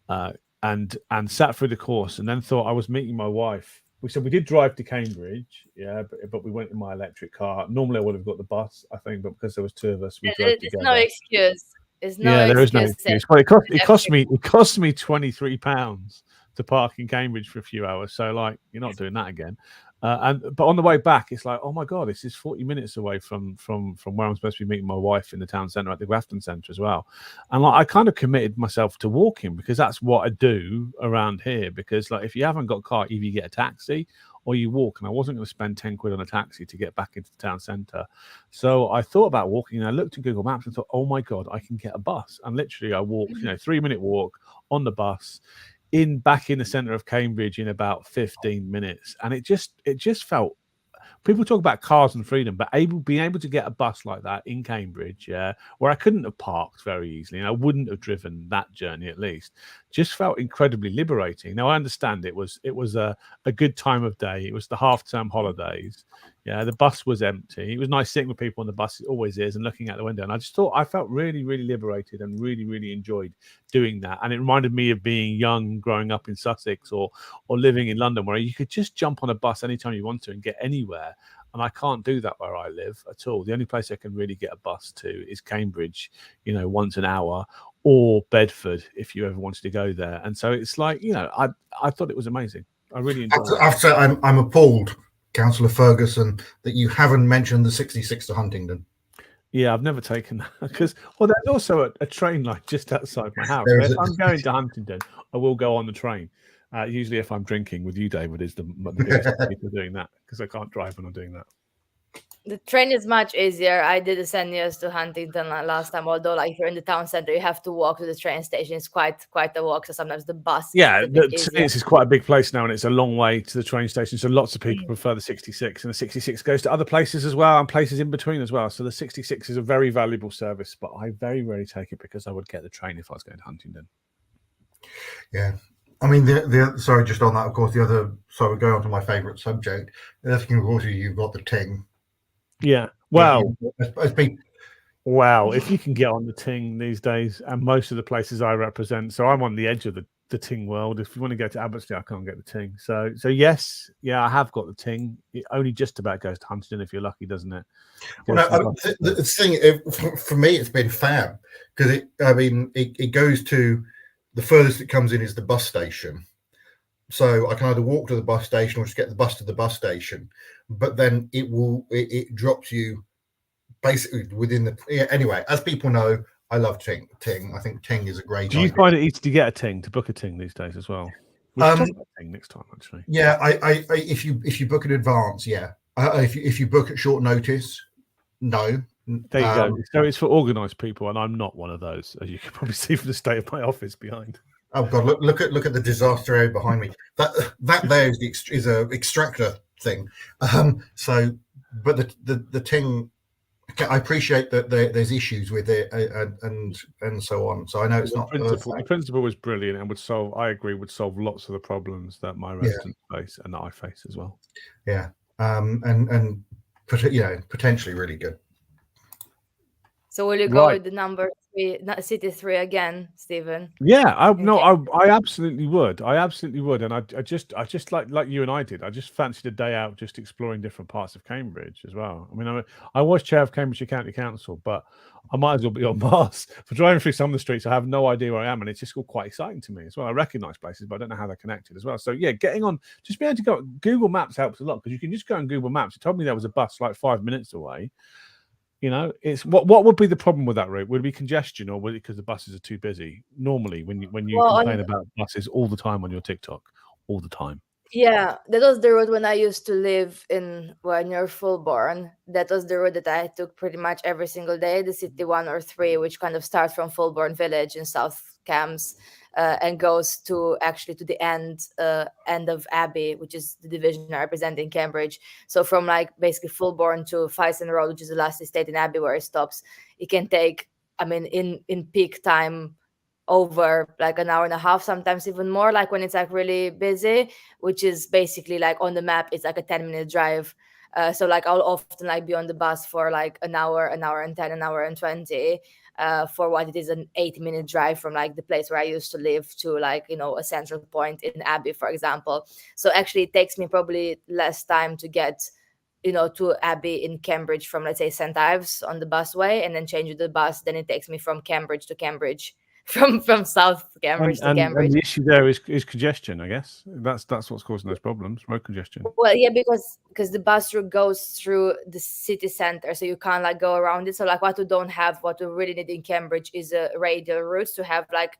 and sat through the course and then thought I was meeting my wife. We did drive to Cambridge, yeah, but we went in my electric car. Normally I would have got the bus, I think, but because there was two of us, we drove together. No excuse. There is no excuse. But it cost me £23 to park in Cambridge for a few hours. So like, you're not doing that again. But on the way back, it's like, oh my god, this is 40 minutes away from where I'm supposed to be meeting my wife in the town centre at the Grafton Centre as well. And like, I kind of committed myself to walking because that's what I do around here. Because like, if you haven't got a car, either you get a taxi or you walk. And I wasn't going to spend 10 quid on a taxi to get back into the town centre. So I thought about walking and I looked at Google Maps and thought, oh my god, I can get a bus. And literally I walked, 3-minute walk on the bus back in the centre of Cambridge in about 15 minutes. And it just felt, people talk about cars and freedom, but being able to get a bus like that in Cambridge, where I couldn't have parked very easily and I wouldn't have driven that journey at least, just felt incredibly liberating. Now I understand it was a good time of day. It was the half-term holidays. Yeah, the bus was empty. It was nice sitting with people on the bus. It always is, and looking out the window. And I just thought I felt really, really liberated and really, really enjoyed doing that. And it reminded me of being young, growing up in Sussex or living in London, where you could just jump on a bus anytime you want to and get anywhere. And I can't do that where I live at all. The only place I can really get a bus to is Cambridge, once an hour, or Bedford if you ever wanted to go there. And so it's like, I thought it was amazing. I really enjoyed it. I have to say, I'm appalled, Councillor Ferguson, that you haven't mentioned the 66 to Huntingdon. Yeah, I've never taken that because, there's also a train line just outside my house. If I'm going to Huntingdon, I will go on the train. Usually, if I'm drinking with you, David, is the biggest people doing that because I can't drive when I'm doing that. The train is much easier. I did the St. Neots to Huntingdon last time, although like if you're in the town centre, you have to walk to the train station. It's quite a walk, so sometimes the bus is quite a big place now, and it's a long way to the train station, so lots of people prefer the 66, and the 66 goes to other places as well and places in between as well. So the 66 is a very valuable service, but I very rarely take it because I would get the train if I was going to Huntingdon. Yeah. I mean, sorry, just on that, of course, so we go on to my favourite subject. The other thing, of course, is you've got the ting. Yeah. Well, as people, wow. If you can get on the ting these days, and most of the places I represent, so I'm on the edge of the ting world. If you want to go to Abbotsford, I can't get the ting. So yes, yeah, I have got the ting. It only just about goes to Huntingdon if you're lucky, doesn't it? Well, no, the thing for me, it's been fab because it goes to the furthest it comes in is the bus station. So I can either walk to the bus station or just get the bus to the bus station. But then it drops you basically within the. Anyway, as people know, I love ting. I think ting is a great. Do you find it easy to get a ting, to book a ting these days as well? We should talk about ting next time, actually. Yeah, I if you book in advance, yeah. If you book at short notice, no. There you go. So it's for organised people, and I'm not one of those, as you can probably see from the state of my office behind. Oh God! Look at the disaster area behind me. That there is a extractor thing. So, but the ting, I appreciate that there's issues with it and so on. So I know it's not the principle was brilliant and would solve lots of the problems that my residents face and that I face as well. Yeah. And potentially really good. So will you go with the number 3, City 3 again, Stephen? Yeah, I absolutely would. And I just like you and I did. I just fancied a day out just exploring different parts of Cambridge as well. I mean, I was chair of Cambridgeshire County Council, but I might as well be on Mars. For driving through some of the streets, I have no idea where I am, and it's just all quite exciting to me as well. I recognise places, but I don't know how they're connected as well. So yeah, getting on, just being able to go. Google Maps helps a lot because you can just go on Google Maps. It told me there was a bus like 5 minutes away. You know, it's what would be the problem with that route? Would it be congestion, or would it because the buses are too busy? Normally, when you complain about buses all the time on your TikTok, all the time. Yeah, that was the road when I used to live near Fulbourn. That was the road that I took pretty much every single day, the City 1 or 3, which kind of starts from Fulbourn Village in South Cambs and goes to the end of Abbey, which is the division I represent in Cambridge. So from like basically Fulbourn to Fyson Road, which is the last estate in Abbey where it stops, it can take, I mean, in peak time, over like an hour and a half, sometimes even more, like when it's like really busy, which is basically like on the map it's like a 10-minute drive. So like I'll often like be on the bus for like an hour and 10, an hour and 20 for what it is an 80-minute drive from like the place where I used to live to like, you know, a central point in Abbey, for example. So actually it takes me probably less time to get, you know, to Abbey in Cambridge from, let's say, St. Ives on the busway and then change the bus, than it takes me from Cambridge to Cambridge. From South Cambridge to Cambridge. And the issue there is congestion, I guess. That's what's causing those problems, road congestion. Well, yeah, because the bus route goes through the city center, so you can't like go around it. So like what we really need in Cambridge is a radial route to have like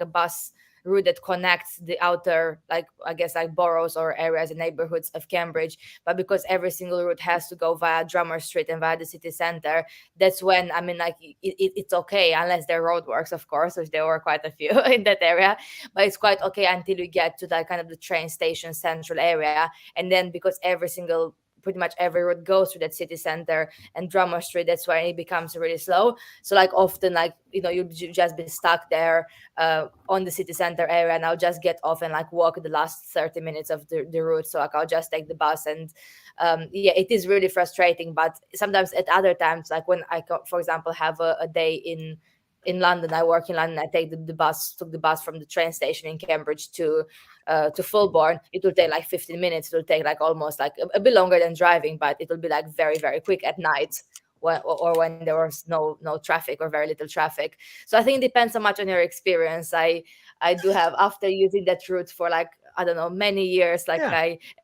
a bus route that connects the outer, like I guess like boroughs or areas and neighborhoods of Cambridge. But because every single route has to go via Drummer Street and via the city center, that's when, I mean, like it's okay unless there are roadworks, of course, which there were quite a few in that area. But it's quite okay until you get to that kind of the train station central area, and then because pretty much every road goes through that city center and Drummer Street, that's why it becomes really slow. So like often, like, you know, you just be stuck there on the city center area, and I'll just get off and like walk the last 30 minutes of the route. So like I'll just take the bus, and yeah, it is really frustrating. But sometimes at other times, like when I, for example, have a day in London, I work in London, I took the bus from the train station in Cambridge to Fulbourn. It will take like 15 minutes. It will take like almost like a bit longer than driving, but it will be like very, very quick at night when there was no traffic or very little traffic. So I think it depends so much on your experience. I do have, after using that route for like, I don't know, many years, like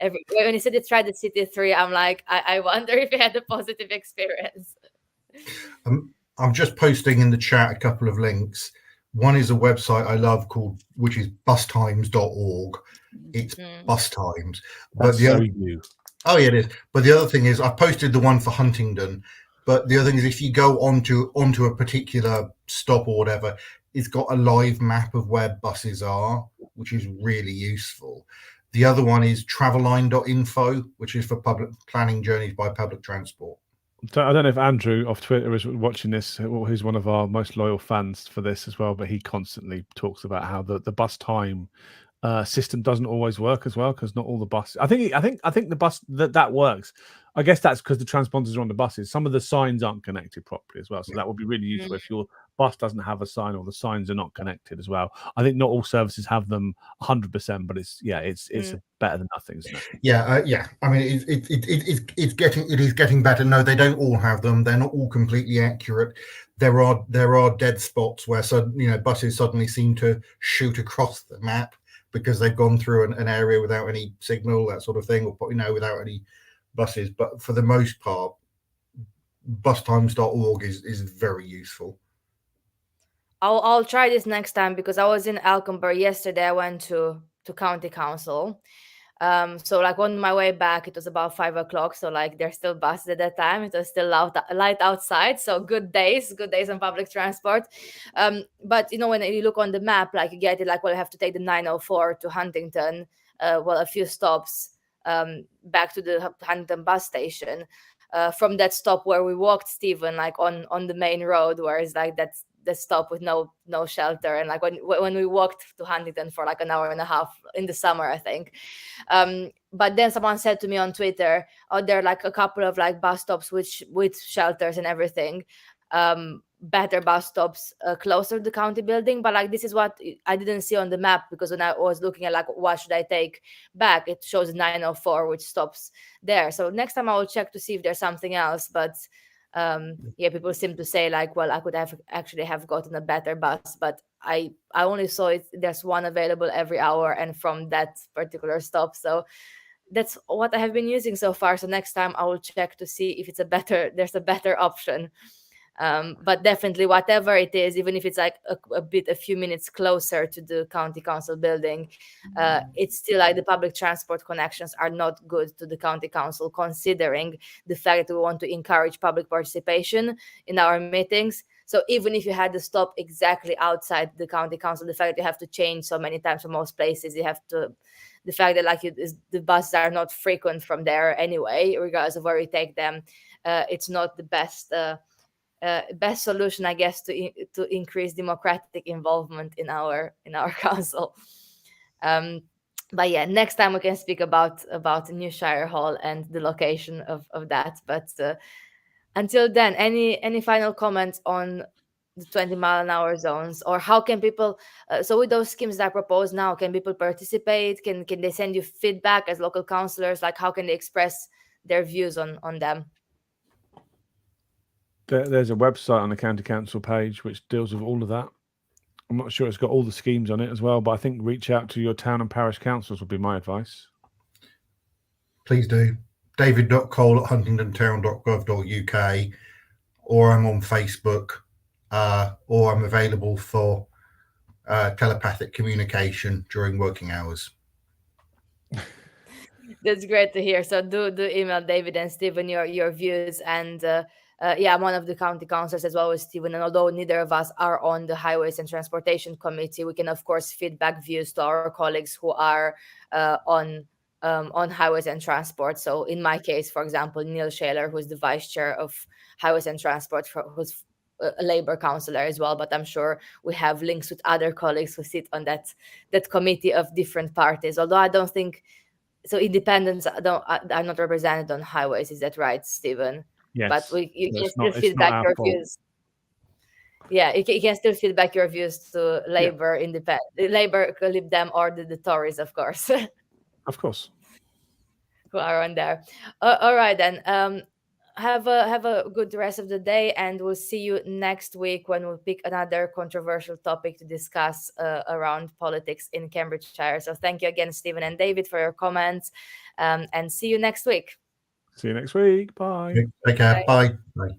when you said you tried the City 3, I'm like, I wonder if you had a positive experience. I'm just posting in the chat a couple of links. One is a website I love which is bustimes.org. It's bus times. But the other, oh yeah, it is. But the other thing is, I posted the one for Huntingdon. But the other thing is, if you go onto a particular stop or whatever, it's got a live map of where buses are, which is really useful. The other one is travelline.info, which is for public planning journeys by public transport. So I don't know if Andrew off Twitter is watching this, who's one of our most loyal fans for this as well, but he constantly talks about how the bus time system doesn't always work as well, because not all the buses. I think the bus that works. I guess that's because the transponders are on the buses. Some of the signs aren't connected properly as well, so that would be really useful if your bus doesn't have a sign or the signs are not connected as well. I think not all services have them 100%, but it's better than nothing, isn't it? Yeah. I mean, it is getting better. No, they don't all have them. They're not all completely accurate. There are dead spots where buses suddenly seem to shoot across the map because they've gone through an area without any signal, that sort of thing, or without any buses. But for the most part, bustimes.org is very useful. I'll try this next time, because I was in Alconbury yesterday. I went to county council. So like on my way back, it was about 5 o'clock. So like there's still buses at that time. It was still light outside. So good days on public transport. But when you look on the map, like you get it like, well, you have to take the 904 to Huntington. A few stops back to the Huntington bus station. From that stop where we walked, Stephen, like on the main road, where it's like that's the stop with no shelter, and like when we walked to Huntington for like an hour and a half in the summer, I think. But then someone said to me on Twitter, oh, there are like a couple of like bus stops with shelters and everything, better bus stops closer to the county building. But like this is what I didn't see on the map, because when I was looking at like what should I take back, it shows 904 which stops there. So next time I will check to see if there's something else. But people seem to say like, well, I could have gotten a better bus, but I only saw there's one available every hour and from that particular stop. So that's what I have been using so far. So next time I will check to see if there's a better option. But definitely whatever it is, even if it's like a few minutes closer to the county council building, it's still like the public transport connections are not good to the county council, considering the fact that we want to encourage public participation in our meetings. So even if you had to stop exactly outside the county council, the fact that you have to change so many times from most places, the fact that like the buses are not frequent from there anyway, regardless of where you take them, it's not the best solution, I guess, to increase democratic involvement in our council. But yeah, next time we can speak about the new Shire Hall and the location of that. But until then, any final comments on the 20-mile-an-hour zones, or how can people? So with those schemes that are proposed now, can people participate? Can they send you feedback as local councillors? Like how can they express their views on them? There's a website on the county council page which deals with all of that. I'm not sure it's got all the schemes on it as well, but I think reach out to your town and parish councils would be my advice. Please do. david.cole@huntingtontown.gov.uk, or I'm on Facebook, or I'm available for telepathic communication during working hours. That's great to hear. So do email David and Stephen your views. And I'm one of the county councillors as well as Stephen. And although neither of us are on the Highways and Transportation Committee, we can of course feedback views to our colleagues who are on Highways and Transport. So in my case, for example, Neil Shaler, who's the vice chair of Highways and Transport, who's a Labour councillor as well, but I'm sure we have links with other colleagues who sit on that committee of different parties. Although I don't think so, independents are not represented on Highways. Is that right, Stephen? Yes. But you can still feedback your views. Yeah, you can still feedback your views to Labour, Labour, Lib Dem, or the Tories, of course. Of course. Who are on there. All right, then. Have a good rest of the day, and we'll see you next week when we'll pick another controversial topic to discuss around politics in Cambridgeshire. So thank you again, Stephen and David, for your comments, and see you next week. See you next week. Bye. Take care. Bye. Bye.